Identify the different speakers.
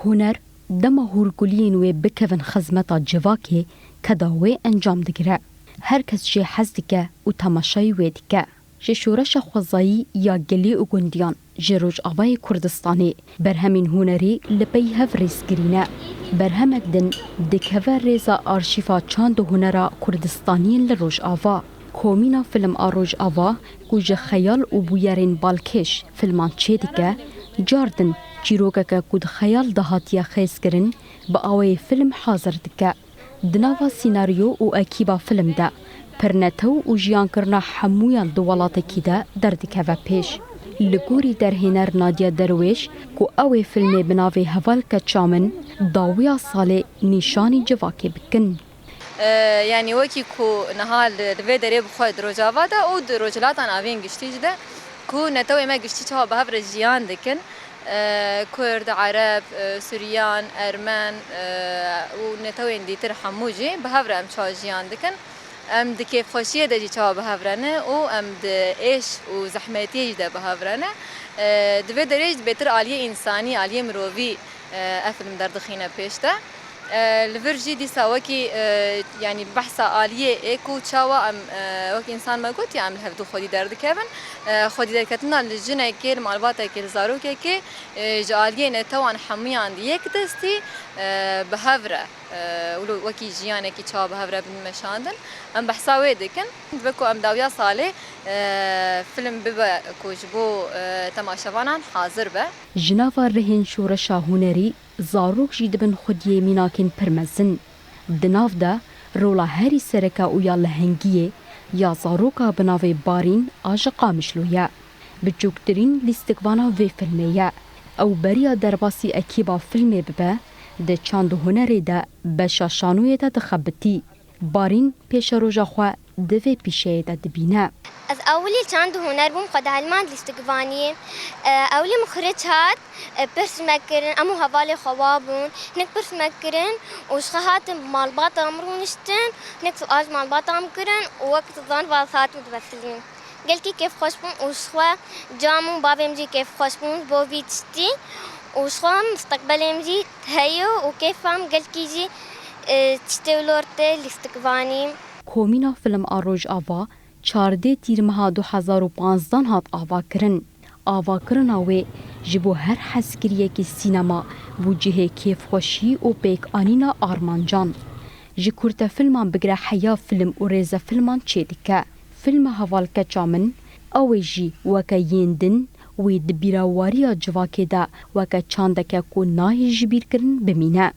Speaker 1: هنر دما هورگولین و بکون خزمتا جواکی کداوی انجام دگیره. هر کس جه حز دکه و تماشای وی دکه. جه شورش خوزایی یا گلی و گندیان جه روجاوای کردستانی برهمین هنری لپی هف ریس گرینه. برهمک دن دکهوه ریزا آرشیفا چاند و هنرا کردستانیین لروجاوا. کومینا فیلم روجاوا گوجه خیال و بویرین بالکش فیلمان چه دکه جاردن چیروکه که کود خیال دهاتیا خیز کرن با آوی فیلم حاضر دکه. دناوا سیناریو و اکیبا فیلم ده پرنتو و جیان کرنا حمویان دوالاته کی ده دردکه و پیش. لگوری در هنر نادیا درویش کو اوی فیلم بناوی هوال که چامن داویا ساله نیشانی جواکی بکن.
Speaker 2: يعني وكي كو نهال دوی دره بخواد روجاوا ده او روجلاتان آوین گشتیج ده كو نتوی ما گشتیج ها به هفر جیان دکن كرد عرب سوريان أرمان ونتوين ديتر حموجي بهفر أم شاجيان دكن أم دكيف خوشية دجي شوا بهفرنا و أم د إيش وزحمتي جدا بهفرنا دبي دريج بيتر عالية إنساني عالية مروفي أفلم دردخينا بيشتا الفرجي دي سواكي يعني بحثة عالية إيكو تشاوا أم وكي إنسان ما قلت يعني هفدو خودي درد كيفن خودي درد كتنا الجنة كير معلومات كير زارو كي جالية نتوان حمي عندي يك دستي بهفرة ولو وكي جيانة كي تشاوا بهفرة بالمشاندن أم بحثة ويدكن بكو أم داويا صالح فيلم ببا كوجبو تماشاوانا حاضر به
Speaker 1: جناوا رهن شورشا هنري زاروک جی دبن خودیه میناکن پرمزن. دناف ده رولا هری سرکا او یا لهنگیه یا زاروکا بناوی بارین آجا قامشلویه. بجوکترین لیستگوانا وی فیلمیه. او بریا درباسی اکیبا فیلمی ببه ده چاند هنری ده بشاشانوی ده دخبتی. بارین پیش روژا خواه دوی پیشه ده دبینه.
Speaker 3: از اولی چند هنر بوم قد علمان لیستگوانی اولی مخرج هات برس مکرن امو حوالی خوابون نک برس مکرن وشخهات مالبات امرونشتن نک سؤال مالبات امکرن وقت ظن والسات متوسلين قال كيف خوش بون وشخوا جامون بابم جي كيف خوش بون بوفيتشتي وشخوا مستقبلم جي هيو وكيف فهم قال كيجي تشتولورتي لیستگوانی
Speaker 1: کومینا فیلم آروج آوا 14 تیر مها 2015 هات آوا کرن. آوا کرن آوه جبو هر حسکریه که سینما بو جهه کیف خوشی و پیک آنینا آرمانجان. جی کرتا فیلمان بگره حیا فیلم و ریزه فیلمان چه دکه. فیلم هوال که چامن آوه جی وکا یندن وی دبیراواریا جواکه دا وکا چاندکه کو نای جبیر کرن بمینه.